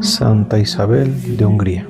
Santa Isabel de Hungría.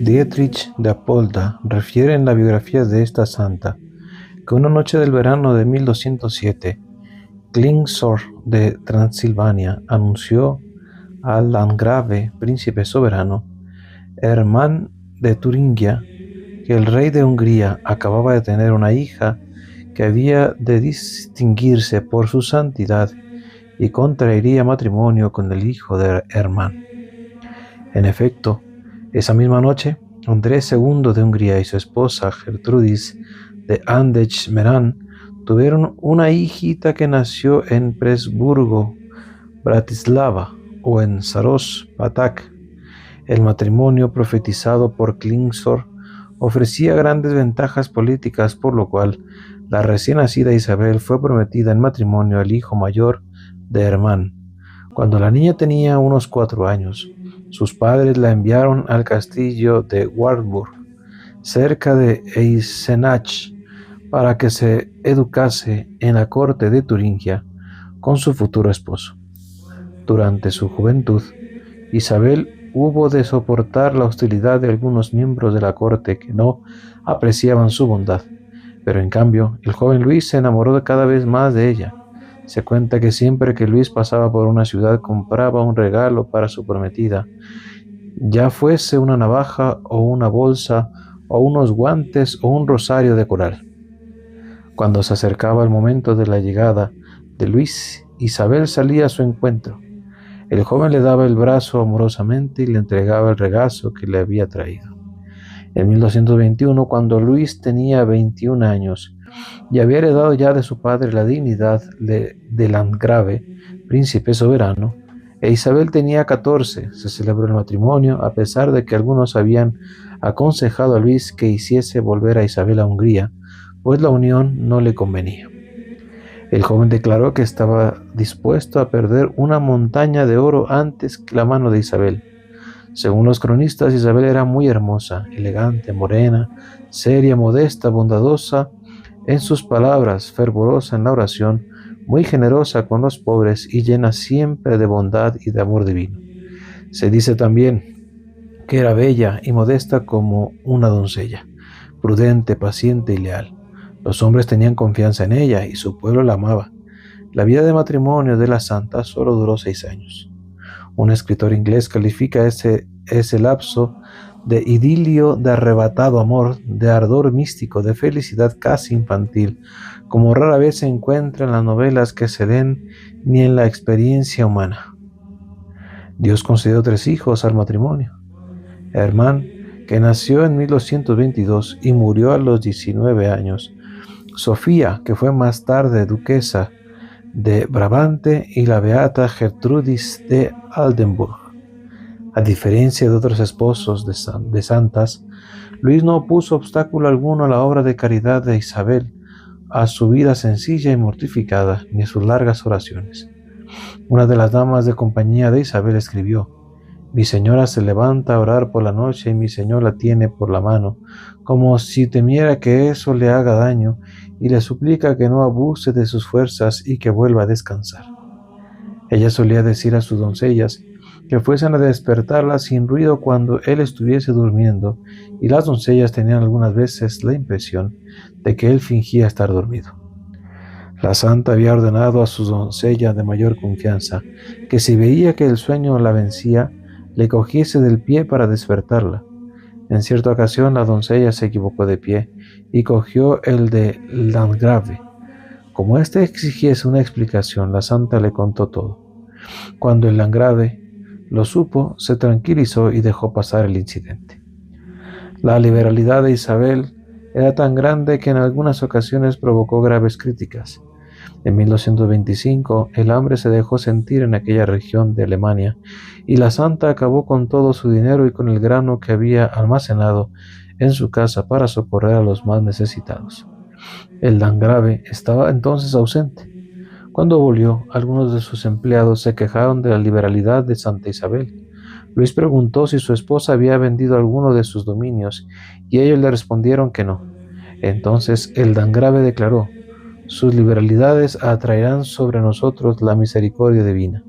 Dietrich de Apolda refiere en la biografía de esta santa que una noche del verano de 1207, Klingsor de Transilvania anunció al landgrave, príncipe soberano, Hermann de Turingia, que el rey de Hungría acababa de tener una hija que había de distinguirse por su santidad y contraería matrimonio con el hijo de Hermann. En efecto, esa misma noche, Andrés II de Hungría y su esposa Gertrudis de Andech-Meran tuvieron una hijita que nació en Presburgo, Bratislava o en Saros-Patak. El matrimonio profetizado por Klingsor ofrecía grandes ventajas políticas, por lo cual la recién nacida Isabel fue prometida en matrimonio al hijo mayor de Hermann. Cuando la niña tenía unos 4 años, sus padres la enviaron al castillo de Wartburg, cerca de Eisenach, para que se educase en la corte de Turingia con su futuro esposo. Durante su juventud, Isabel hubo de soportar la hostilidad de algunos miembros de la corte que no apreciaban su bondad, pero en cambio el joven Luis se enamoró cada vez más de ella. Se cuenta que siempre que Luis pasaba por una ciudad compraba un regalo para su prometida, ya fuese una navaja o una bolsa o unos guantes o un rosario de coral. Cuando se acercaba el momento de la llegada de Luis, Isabel salía a su encuentro. El joven le daba el brazo amorosamente y le entregaba el regazo que le había traído. En 1221, cuando Luis tenía 21 años y había heredado ya de su padre la dignidad de landgrave, príncipe soberano, e Isabel tenía 14, se celebró el matrimonio, a pesar de que algunos habían aconsejado a Luis que hiciese volver a Isabel a Hungría, pues la unión no le convenía. El joven declaró que estaba dispuesto a perder una montaña de oro antes que la mano de Isabel. Según los cronistas, Isabel era muy hermosa, elegante, morena, seria, modesta, bondadosa en sus palabras, fervorosa en la oración, muy generosa con los pobres y llena siempre de bondad y de amor divino. Se dice también que era bella y modesta como una doncella, prudente, paciente y leal. Los hombres tenían confianza en ella y su pueblo la amaba. La vida de matrimonio de la santa solo duró 6 años. Un escritor inglés califica ese lapso de idilio, de arrebatado amor, de ardor místico, de felicidad casi infantil, como rara vez se encuentra en las novelas que se den ni en la experiencia humana. Dios concedió 3 hijos al matrimonio. Hermann, que nació en 1222 y murió a los 19 años. Sofía, que fue más tarde duquesa de Brabante, y la beata Gertrudis de Aldenburg. A diferencia de otros esposos de santas, Luis no puso obstáculo alguno a la obra de caridad de Isabel, a su vida sencilla y mortificada, ni a sus largas oraciones. Una de las damas de compañía de Isabel escribió: «Mi señora se levanta a orar por la noche y mi señor la tiene por la mano, como si temiera que eso le haga daño, y le suplica que no abuse de sus fuerzas y que vuelva a descansar». Ella solía decir a sus doncellas que fuesen a despertarla sin ruido cuando él estuviese durmiendo, y las doncellas tenían algunas veces la impresión de que él fingía estar dormido. La santa había ordenado a su doncella de mayor confianza que si veía que el sueño la vencía, le cogiese del pie para despertarla. En cierta ocasión la doncella se equivocó de pie y cogió el de landgrave. Como éste exigiese una explicación, la santa le contó todo. Cuando el landgrave lo supo, se tranquilizó y dejó pasar el incidente. La liberalidad de Isabel era tan grande que en algunas ocasiones provocó graves críticas. En 1225, el hambre se dejó sentir en aquella región de Alemania y la santa acabó con todo su dinero y con el grano que había almacenado en su casa para socorrer a los más necesitados. El landgrave estaba entonces ausente. Cuando volvió, algunos de sus empleados se quejaron de la liberalidad de Santa Isabel. Luis preguntó si su esposa había vendido alguno de sus dominios y ellos le respondieron que no. Entonces el landgrave declaró: «Sus liberalidades atraerán sobre nosotros la misericordia divina».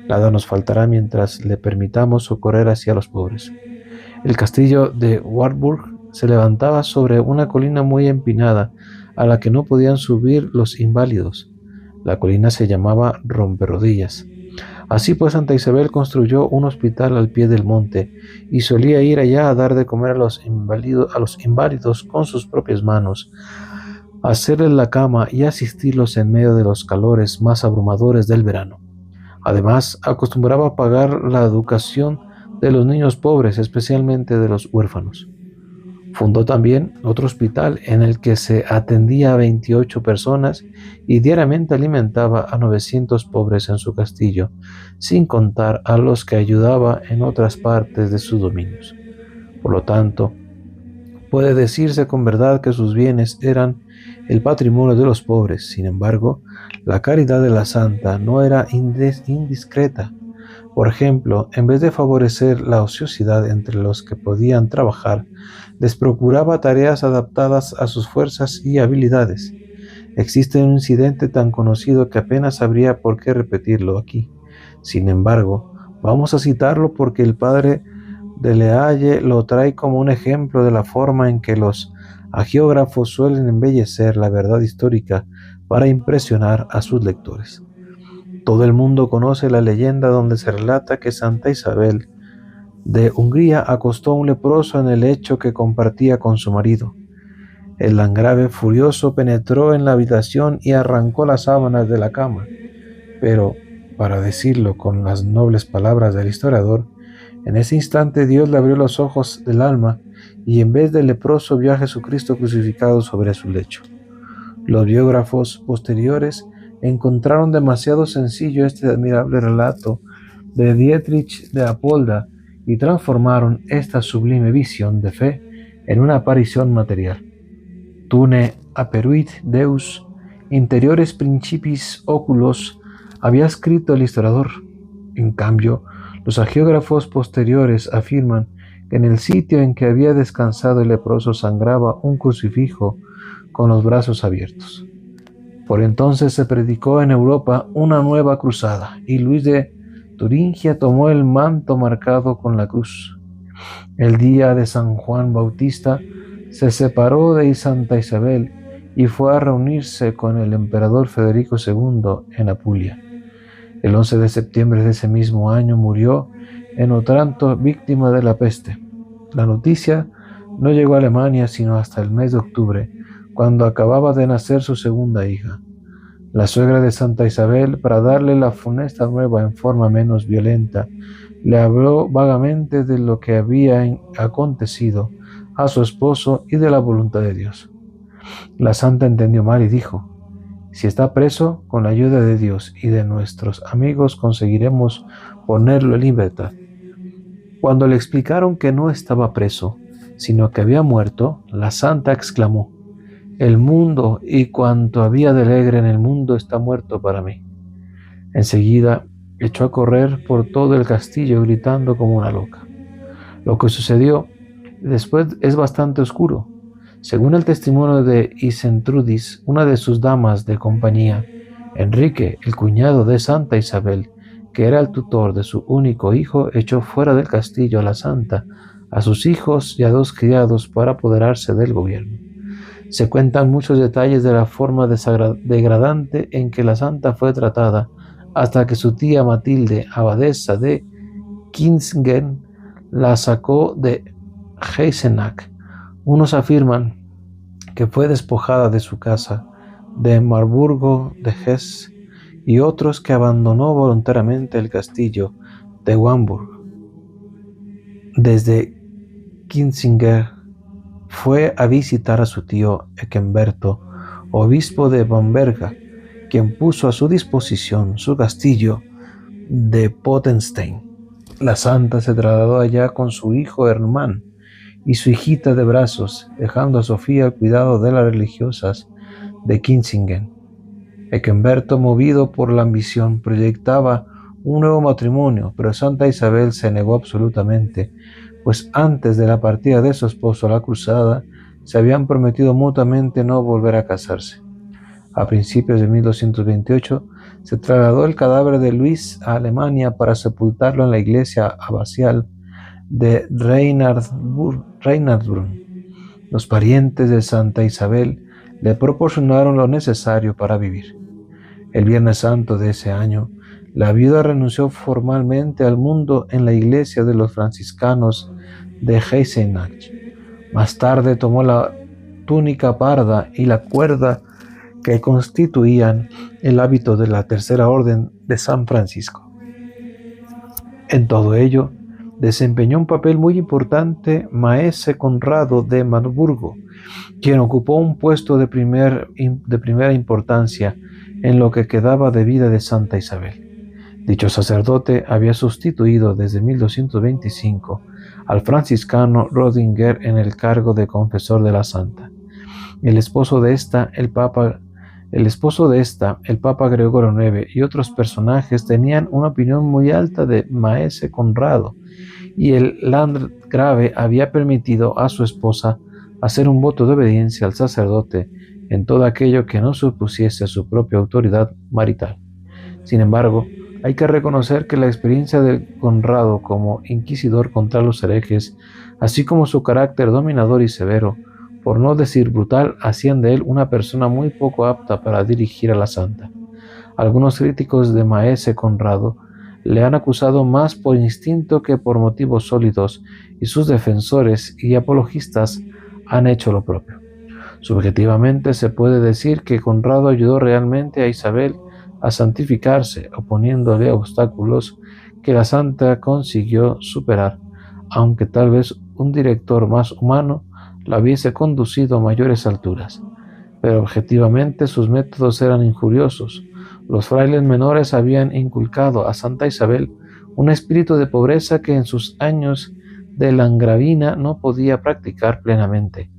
Nada nos faltará mientras le permitamos socorrer hacia los pobres. El castillo de Wartburg se levantaba sobre una colina muy empinada a la que no podían subir los inválidos. La colina se llamaba Romperodillas. Así pues, Santa Isabel construyó un hospital al pie del monte y solía ir allá a dar de comer a los inválidos con sus propias manos, hacerles la cama y asistirlos en medio de los calores más abrumadores del verano. Además, acostumbraba a pagar la educación de los niños pobres, especialmente de los huérfanos. Fundó también otro hospital en el que se atendía a 28 personas y diariamente alimentaba a 900 pobres en su castillo, sin contar a los que ayudaba en otras partes de sus dominios. Por lo tanto, puede decirse con verdad que sus bienes eran el patrimonio de los pobres. Sin embargo, la caridad de la santa no era indiscreta. Por ejemplo, en vez de favorecer la ociosidad entre los que podían trabajar, les procuraba tareas adaptadas a sus fuerzas y habilidades. Existe un incidente tan conocido que apenas habría por qué repetirlo aquí. Sin embargo, vamos a citarlo porque el padre de Lealle lo trae como un ejemplo de la forma en que los hagiógrafos suelen embellecer la verdad histórica para impresionar a sus lectores. Todo el mundo conoce la leyenda donde se relata que Santa Isabel de Hungría acostó a un leproso en el lecho que compartía con su marido. El landgrave furioso penetró en la habitación y arrancó las sábanas de la cama. Pero, para decirlo con las nobles palabras del historiador, en ese instante Dios le abrió los ojos del alma y en vez del leproso vio a Jesucristo crucificado sobre su lecho. Los biógrafos posteriores encontraron demasiado sencillo este admirable relato de Dietrich de Apolda y transformaron esta sublime visión de fe en una aparición material. Tune aperuit Deus, interiores principis oculos, había escrito el historiador. En cambio, los hagiógrafos posteriores afirman que en el sitio en que había descansado el leproso sangraba un crucifijo con los brazos abiertos. Por entonces se predicó en Europa una nueva cruzada y Luis de Turingia tomó el manto marcado con la cruz. El día de San Juan Bautista se separó de Santa Isabel y fue a reunirse con el emperador Federico II en Apulia. El 11 de septiembre de ese mismo año murió en Otranto víctima de la peste. La noticia no llegó a Alemania sino hasta el mes de octubre, cuando acababa de nacer su segunda hija. La suegra de Santa Isabel, para darle la funesta nueva en forma menos violenta, le habló vagamente de lo que había acontecido a su esposo y de la voluntad de Dios. La santa entendió mal y dijo: si está preso, con la ayuda de Dios y de nuestros amigos conseguiremos ponerlo en libertad. Cuando le explicaron que no estaba preso, sino que había muerto, la santa exclamó: el mundo y cuanto había de alegre en el mundo está muerto para mí. Enseguida echó a correr por todo el castillo gritando como una loca. Lo que sucedió después es bastante oscuro. Según el testimonio de Isentrudis, una de sus damas de compañía, Enrique, el cuñado de Santa Isabel, que era el tutor de su único hijo, echó fuera del castillo a la santa, a sus hijos y a 2 criados para apoderarse del gobierno. Se cuentan muchos detalles de la forma degradante en que la santa fue tratada, hasta que su tía Matilde, abadesa de Kissingen, la sacó de Eisenach. Unos afirman que fue despojada de su casa de Marburgo de Hesse y otros que abandonó voluntariamente el castillo de Wamburg. Desde Kissingen fue a visitar a su tío Eckenberto, obispo de Bamberga, quien puso a su disposición su castillo de Pottenstein. La santa se trasladó allá con su hijo Hermann y su hijita de brazos, dejando a Sofía al cuidado de las religiosas de Kissingen. Eckenberto, movido por la ambición, proyectaba un nuevo matrimonio, pero Santa Isabel se negó absolutamente, pues antes de la partida de su esposo a la cruzada, se habían prometido mutuamente no volver a casarse. A principios de 1228, Se trasladó el cadáver de Luis a Alemania para sepultarlo en la iglesia abacial de Reinhardbrunn. Los parientes de Santa Isabel le proporcionaron lo necesario para vivir. El Viernes Santo de ese año, la viuda renunció formalmente al mundo en la iglesia de los franciscanos de Eisenach. Más tarde tomó la túnica parda y la cuerda que constituían el hábito de la Tercera Orden de San Francisco. En todo ello, desempeñó un papel muy importante Maese Conrado de Marburgo, quien ocupó un puesto de primera importancia en lo que quedaba de vida de Santa Isabel. Dicho sacerdote había sustituido desde 1225 al franciscano Rodinger en el cargo de confesor de la santa. El esposo de esta, el Papa Gregorio IX y otros personajes tenían una opinión muy alta de Maese Conrado, y el landgrave había permitido a su esposa hacer un voto de obediencia al sacerdote en todo aquello que no supusiese a su propia autoridad marital. Sin embargo, hay que reconocer que la experiencia de Conrado como inquisidor contra los herejes, así como su carácter dominador y severo, por no decir brutal, hacían de él una persona muy poco apta para dirigir a la santa. Algunos críticos de Maese Conrado le han acusado más por instinto que por motivos sólidos, y sus defensores y apologistas han hecho lo propio. Subjetivamente se puede decir que Conrado ayudó realmente a Isabel a santificarse, oponiéndole obstáculos que la santa consiguió superar, aunque tal vez un director más humano la hubiese conducido a mayores alturas. Pero objetivamente sus métodos eran injuriosos. Los frailes menores habían inculcado a Santa Isabel un espíritu de pobreza que en sus años de landgravina no podía practicar plenamente.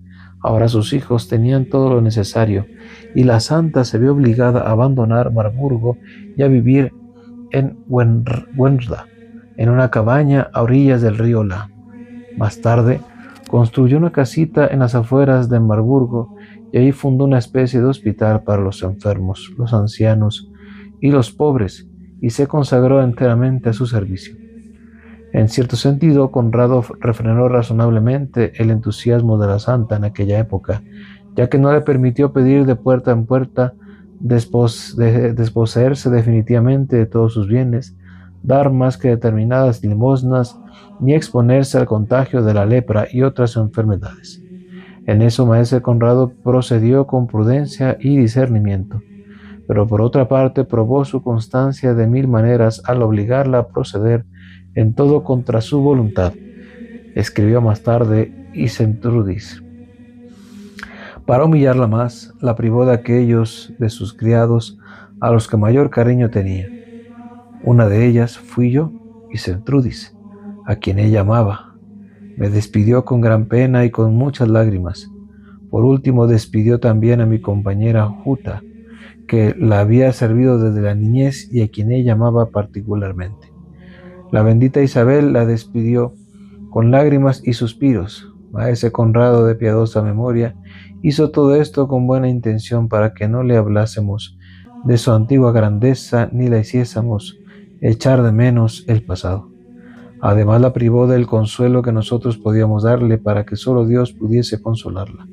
Ahora sus hijos tenían todo lo necesario, y la santa se vio obligada a abandonar Marburgo y a vivir en Wenzda, en una cabaña a orillas del río La. Más tarde, construyó una casita en las afueras de Marburgo y ahí fundó una especie de hospital para los enfermos, los ancianos y los pobres, y se consagró enteramente a su servicio. En cierto sentido, Conrado refrenó razonablemente el entusiasmo de la santa en aquella época, ya que no le permitió pedir de puerta en puerta desposeerse definitivamente de todos sus bienes, dar más que determinadas limosnas, ni exponerse al contagio de la lepra y otras enfermedades. En eso Maese Conrado procedió con prudencia y discernimiento, pero por otra parte probó su constancia de mil maneras al obligarla a proceder en todo contra su voluntad. Escribió más tarde Isentrudis. Para humillarla más, la privó de aquellos de sus criados a los que mayor cariño tenía. Una de ellas fui yo, Isentrudis, a quien ella amaba. Me despidió con gran pena y con muchas lágrimas. Por último despidió también a mi compañera Juta, que la había servido desde la niñez y a quien ella amaba particularmente. La bendita Isabel la despidió con lágrimas y suspiros. Maese Conrado, de piadosa memoria, hizo todo esto con buena intención para que no le hablásemos de su antigua grandeza ni la hiciésemos echar de menos el pasado. Además la privó del consuelo que nosotros podíamos darle para que solo Dios pudiese consolarla.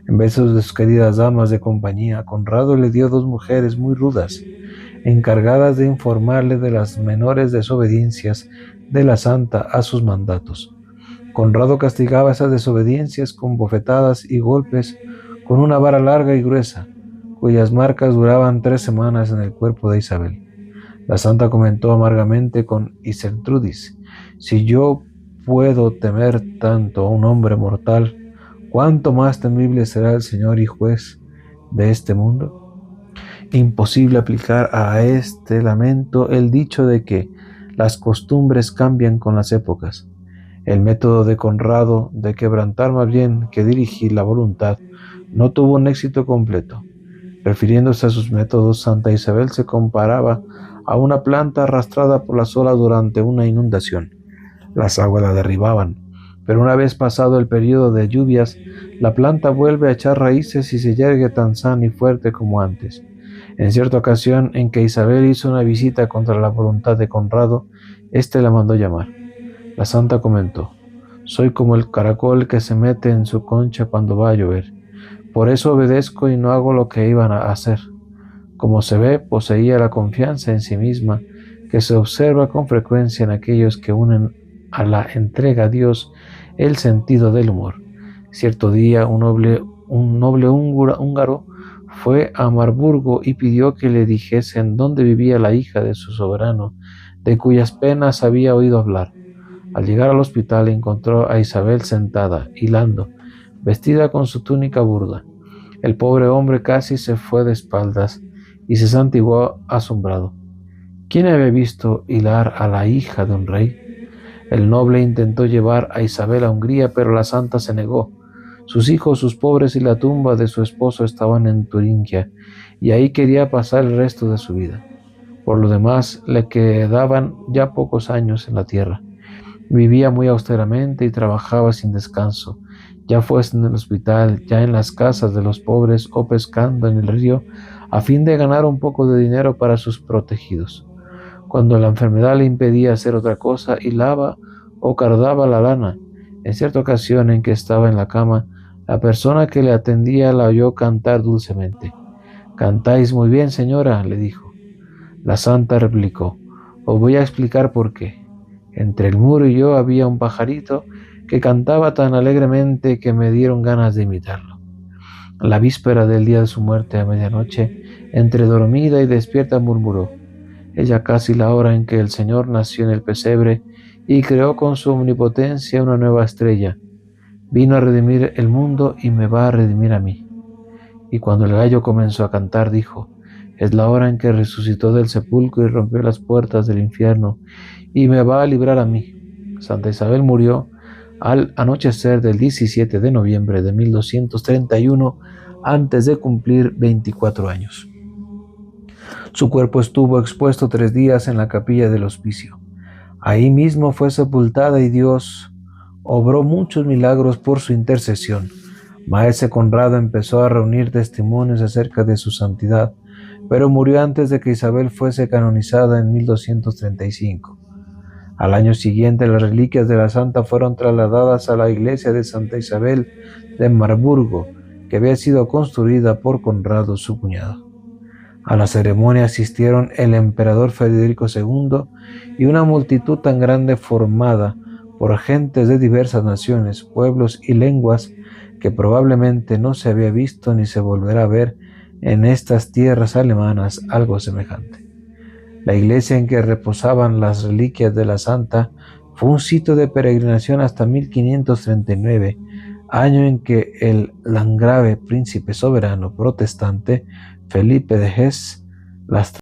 En vez de sus queridas damas de compañía, Conrado le dio 2 mujeres muy rudas, encargadas de informarle de las menores desobediencias de la santa a sus mandatos. Conrado castigaba esas desobediencias con bofetadas y golpes con una vara larga y gruesa, cuyas marcas duraban 3 semanas en el cuerpo de Isabel. La santa comentó amargamente con Isentrudis: si yo puedo temer tanto a un hombre mortal, ¿cuánto más temible será el Señor y juez de este mundo? Imposible aplicar a este lamento el dicho de que las costumbres cambian con las épocas. El método de Conrado de quebrantar más bien que dirigir la voluntad no tuvo un éxito completo. Refiriéndose a sus métodos, Santa Isabel se comparaba a una planta arrastrada por las olas durante una inundación. Las aguas la derribaban, pero una vez pasado el periodo de lluvias, la planta vuelve a echar raíces y se yergue tan sana y fuerte como antes. En cierta ocasión en que Isabel hizo una visita contra la voluntad de Conrado, éste la mandó llamar. La santa comentó: «Soy como el caracol que se mete en su concha cuando va a llover. Por eso obedezco y no hago lo que iban a hacer». Como se ve, poseía la confianza en sí misma que se observa con frecuencia en aquellos que unen a la entrega a Dios el sentido del humor. Cierto día, un noble húngaro fue a Marburgo y pidió que le dijesen dónde vivía la hija de su soberano, de cuyas penas había oído hablar. Al llegar al hospital encontró a Isabel sentada, hilando, vestida con su túnica burda. El pobre hombre casi se fue de espaldas y se santiguó asombrado. ¿Quién había visto hilar a la hija de un rey? El noble intentó llevar a Isabel a Hungría, pero la santa se negó. Sus hijos, sus pobres y la tumba de su esposo estaban en Turingia, y ahí quería pasar el resto de su vida. Por lo demás, le quedaban ya pocos años en la tierra. Vivía muy austeramente y trabajaba sin descanso, ya fuese en el hospital, ya en las casas de los pobres o pescando en el río, a fin de ganar un poco de dinero para sus protegidos. Cuando la enfermedad le impedía hacer otra cosa, hilaba o cardaba la lana. En cierta ocasión en que estaba en la cama, la persona que le atendía la oyó cantar dulcemente. «Cantáis muy bien, señora», le dijo. La santa replicó: «Os voy a explicar por qué. Entre el muro y yo había un pajarito que cantaba tan alegremente que me dieron ganas de imitarlo. La víspera del día de su muerte, a medianoche, entre dormida y despierta, murmuró: «Es ya casi la hora en que el Señor nació en el pesebre y creó con su omnipotencia una nueva estrella. Vino a redimir el mundo y me va a redimir a mí». Y cuando el gallo comenzó a cantar, dijo: «Es la hora en que resucitó del sepulcro y rompió las puertas del infierno y me va a librar a mí». Santa Isabel murió al anochecer del 17 de noviembre de 1231, antes de cumplir 24 años. Su cuerpo estuvo expuesto 3 días en la capilla del hospicio. Ahí mismo fue sepultada y Dios obró muchos milagros por su intercesión. Maese Conrado empezó a reunir testimonios acerca de su santidad, pero murió antes de que Isabel fuese canonizada en 1235. Al año siguiente, las reliquias de la santa fueron trasladadas a la iglesia de Santa Isabel de Marburgo, que había sido construida por Conrado, su cuñado. A la ceremonia asistieron el emperador Federico II y una multitud tan grande formada por gentes de diversas naciones, pueblos y lenguas que probablemente no se había visto ni se volverá a ver en estas tierras alemanas algo semejante. La iglesia en que reposaban las reliquias de la santa fue un sitio de peregrinación hasta 1539, año en que el landgrave príncipe soberano protestante Felipe de Hesse las